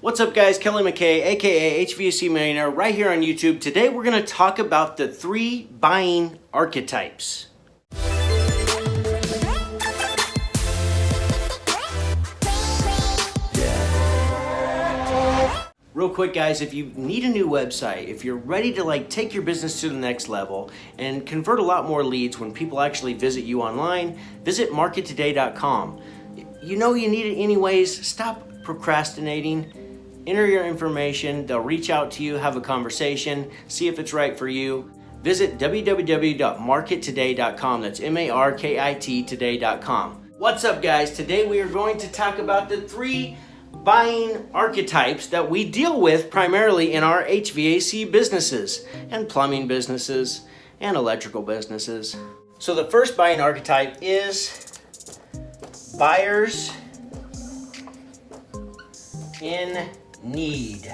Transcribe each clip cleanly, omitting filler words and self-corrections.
What's up guys, Kelly McKay, aka HVAC Millionaire, right here on YouTube. Today we're going to talk about the 3 buying archetypes. Real quick guys, if you need a new website, if you're ready to take your business to the next level and convert a lot more leads when people actually visit you online, visit markettoday.com. You know you need it anyways. Stop procrastinating. Enter your information. They'll reach out to you, have a conversation, see if it's right for you. Visit www.markettoday.com. That's MARKIT today.com. What's up guys? Today we are going to talk about the 3 buying archetypes that we deal with primarily in our HVAC businesses and plumbing businesses and electrical businesses. So the first buying archetype is buyers in need.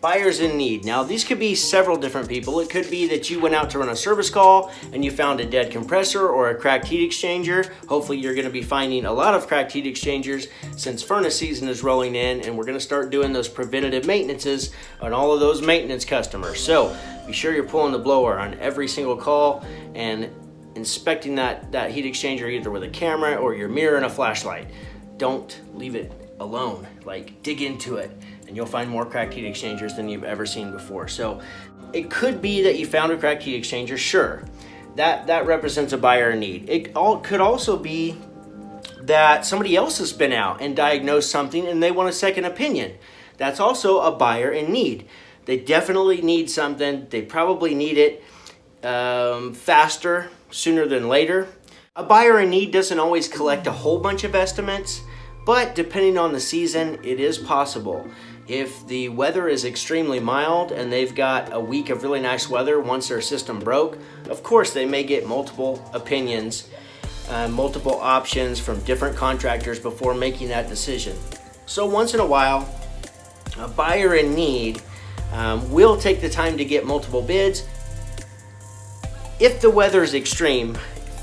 Buyers in need. Now these could be several different people. It could be that you went out to run a service call and you found a dead compressor or a cracked heat exchanger. Hopefully you're going to be finding a lot of cracked heat exchangers since furnace season is rolling in, and we're going to start doing those preventative maintenances on all of those maintenance customers. So be sure you're pulling the blower on every single call and inspecting that heat exchanger either with a camera or your mirror and a flashlight. Don't leave it alone. Dig into it and you'll find more cracked heat exchangers than you've ever seen before. So it could be that you found a cracked heat exchanger, sure. That represents a buyer in need. It could also be that somebody else has been out and diagnosed something and they want a second opinion. That's also a buyer in need. They definitely need something. They probably need it faster, sooner than later. A buyer in need doesn't always collect a whole bunch of estimates, but depending on the season, it is possible. If the weather is extremely mild and they've got a week of really nice weather once their system broke, of course they may get multiple opinions, multiple options from different contractors before making that decision. So once in a while, a buyer in need will take the time to get multiple bids. If the weather is extreme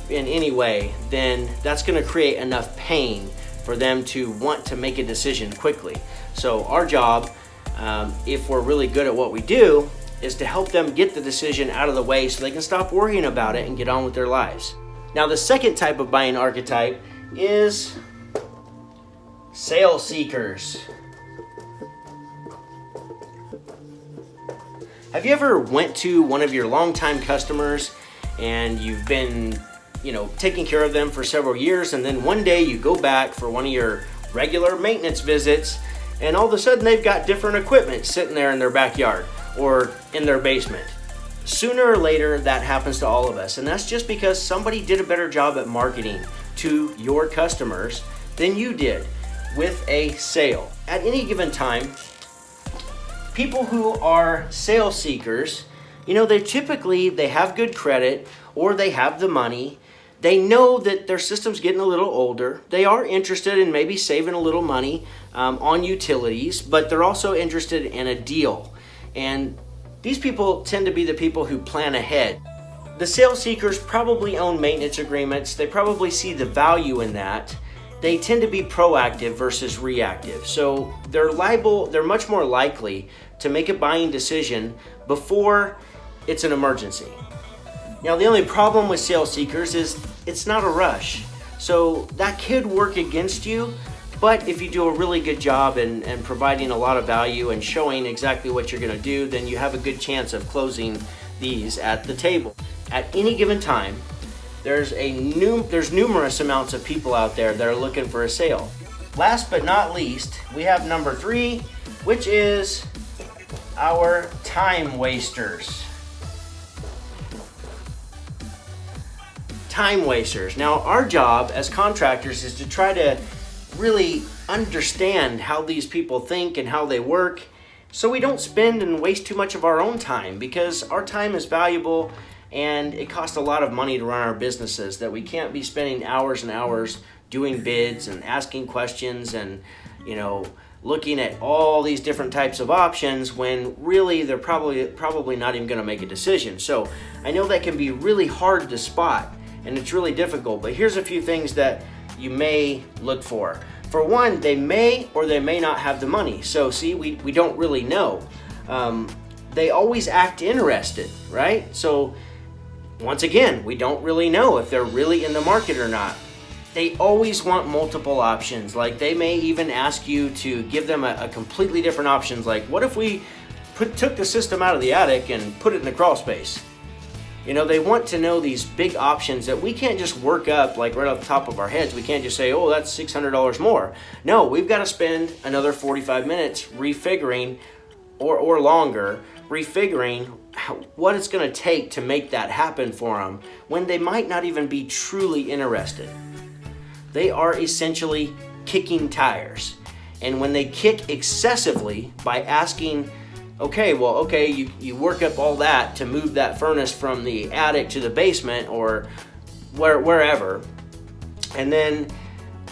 in any way, then that's going to create enough pain for them to want to make a decision quickly. So our job, if we're really good at what we do, is to help them get the decision out of the way so they can stop worrying about it and get on with their lives. Now the second type of buying archetype is sale seekers. Have you ever went to one of your longtime customers and you've been taking care of them for several years, and then one day you go back for one of your regular maintenance visits and all of a sudden they've got different equipment sitting there in their backyard or in their basement? Sooner or later that happens to all of us, and that's just because somebody did a better job at marketing to your customers than you did with a sale. At any given time, people who are sale seekers, they have good credit or they have the money. They know that their system's getting a little older. They are interested in maybe saving a little money on utilities, but they're also interested in a deal. And these people tend to be the people who plan ahead. The sales seekers probably own maintenance agreements. They probably see the value in that. They tend to be proactive versus reactive. So they're much more likely to make a buying decision before it's an emergency. Now the only problem with sales seekers is it's not a rush. So that could work against you, but if you do a really good job and providing a lot of value and showing exactly what you're gonna do, then you have a good chance of closing these at the table. At any given time, there's numerous amounts of people out there that are looking for a sale. Last but not least, we have number 3, which is our time wasters. Time wasters. Now our job as contractors is to try to really understand how these people think and how they work, so we don't spend and waste too much of our own time, because our time is valuable and it costs a lot of money to run our businesses, that we can't be spending hours and hours doing bids and asking questions and looking at all these different types of options when really they're probably not even going to make a decision. So I know that can be really hard to spot and it's really difficult, but here's a few things that you may look for. For one, they may or they may not have the money. So see, we don't really know. They always act interested, right? So once again, we don't really know if they're really in the market or not. They always want multiple options. Like they may even ask you to give them a completely different options. Like, what if we took the system out of the attic and put it in the crawl space? You know, they want to know these big options that we can't just work up like right off the top of our heads. We can't just say, oh, that's $600 more. No, we've got to spend another 45 minutes refiguring or longer, refiguring what it's going to take to make that happen for them when they might not even be truly interested. They are essentially kicking tires. And when they kick excessively by asking, okay, you work up all that to move that furnace from the attic to the basement or wherever, and then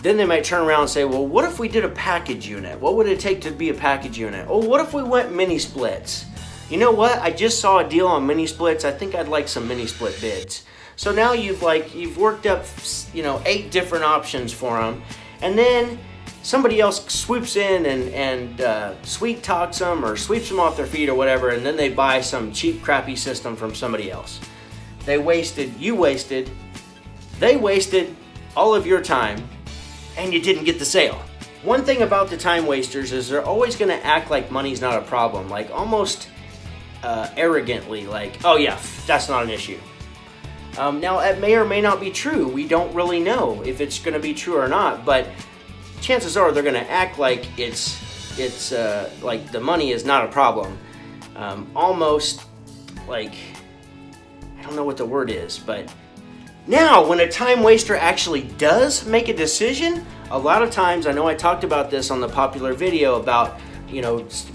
they might turn around and say, well, what if we did a package unit? What would it take to be a package unit? Oh, what if we went mini splits? You know what? I just saw a deal on mini splits. I think I'd like some mini split bids. So now you've worked up, 8 different options for them, and then somebody else swoops in and sweet talks them or sweeps them off their feet or whatever, and then they buy some cheap, crappy system from somebody else. They wasted all of your time, and you didn't get the sale. One thing about the time wasters is they're always going to act like money's not a problem, like almost arrogantly, like, oh yeah, that's not an issue. Now, it may or may not be true. We don't really know if it's going to be true or not, but chances are they're going to act like it's like the money is not a problem. Almost like, I don't know what the word is, but now when a time waster actually does make a decision, a lot of times, I know I talked about this on the popular video about,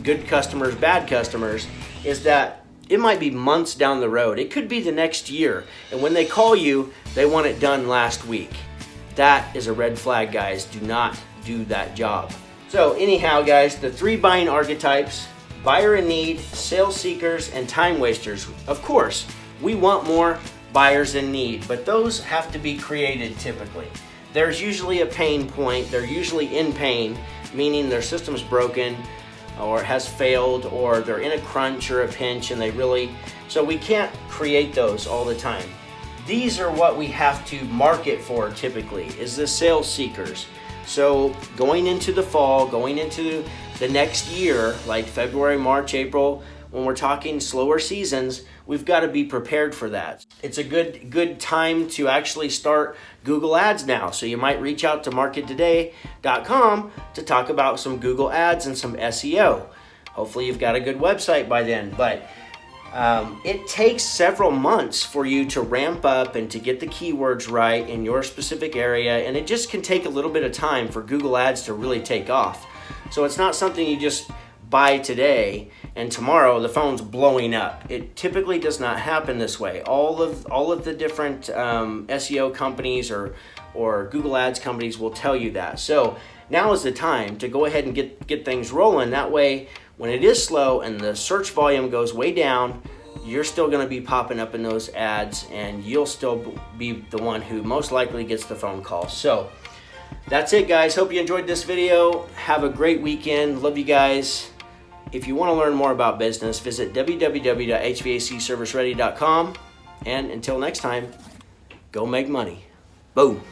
good customers, bad customers, is that it might be months down the road. It could be the next year. And when they call you, they want it done last week. That is a red flag, guys. Do not do that job. So anyhow, guys, the 3 buying archetypes: buyer in need, sales seekers, and time wasters. Of course, we want more buyers in need, but those have to be created typically. There's usually a pain point. They're usually in pain, meaning their system's broken or has failed, or they're in a crunch or a pinch and so we can't create those all the time. These are what we have to market for typically, is the sales seekers. So going into the fall, going into the next year, like February, March, April, when we're talking slower seasons, we've got to be prepared for that. It's a good time to actually start Google Ads now. So you might reach out to markettoday.com to talk about some Google Ads and some SEO. Hopefully you've got a good website by then, but it takes several months for you to ramp up and to get the keywords right in your specific area, and it just can take a little bit of time for Google Ads to really take off. So it's not something you just buy today and tomorrow the phone's blowing up. It typically does not happen this way. All of the different SEO companies or Google Ads companies will tell you that. So now is the time to go ahead and get things rolling. That way, when it is slow and the search volume goes way down, you're still going to be popping up in those ads, and you'll still be the one who most likely gets the phone call. So that's it, guys. Hope you enjoyed this video. Have a great weekend. Love you guys. If you want to learn more about business, visit www.hvacserviceready.com. And until next time, go make money. Boom.